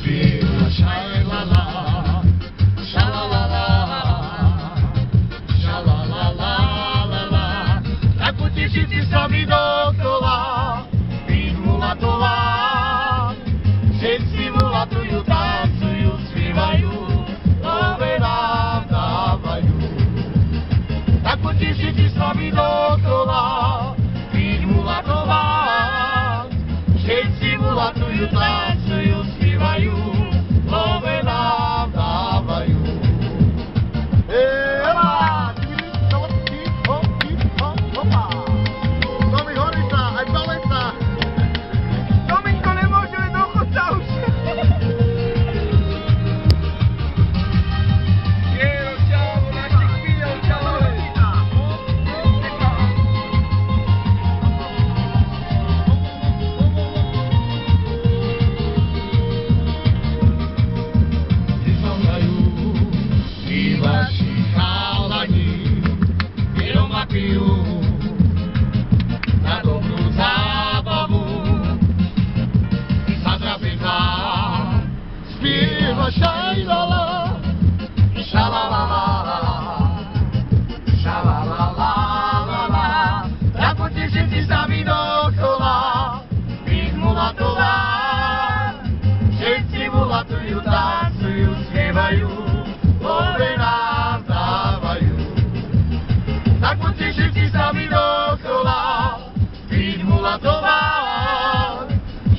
Spieva sha-la-la, sha-la-la-la, sha-la-la-la-la-la. Tak potešíte sa mi dokola, pít mulatová. Všetci mulatujú, tancujú, spievajú, love nám dávajú. Tak potešíte sa mi dokola, pít mulatová. Všetci mulatujú, tancujú, spievajú, love nám dávajú. Ela! Hopa! Tomi Horica, aj Paleta! Dominko nemôže, len do chodca už! Quiero, čau, na chiquillo, čau! Vaši chalani jenom mapijú na dobrú zábavu. Sa trapezá spieva šaj-la-la, ša-la-la-la, ša-la-la-la-la-la. Tak poďte všetci s nami dokola, pít mulatová. Všetci mulatujú, tancujú, spievajú, love nám dávajú. Tak poďte všetci s nami dokola, pít mulatová.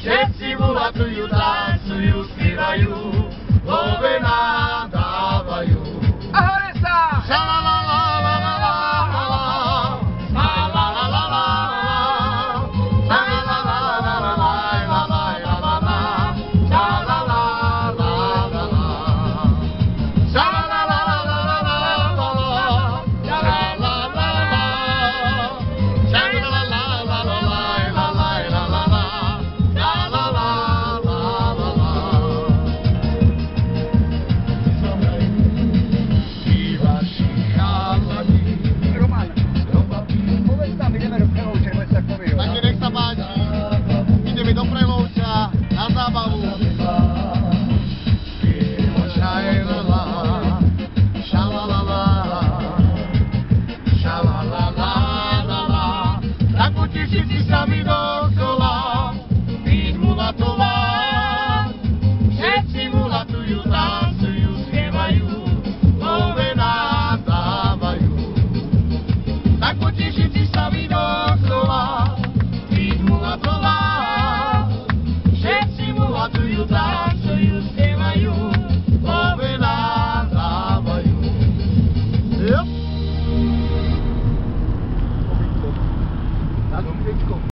Všetci mulatujú, tancujú, spievajú, love nám dávajú. A hore sa! Ša-la-la-la-la-la-la, ša-la-la-la-la-la, ša-la-la-la-la-la-la-la-la-la, ideme do Prelovča na zábavu. Spieva šaj-la-la, ša-la-la-la, ša-la-la-la-la-la. Tak poďte všetci s nami dokola, pít mulatová. Všetci mulatujú, tancujú, spievajú, love nám dávajú. Tak poďte všetci s nami dokola, pít mulatová. Všetci mulatujú, tancujú, spievajú.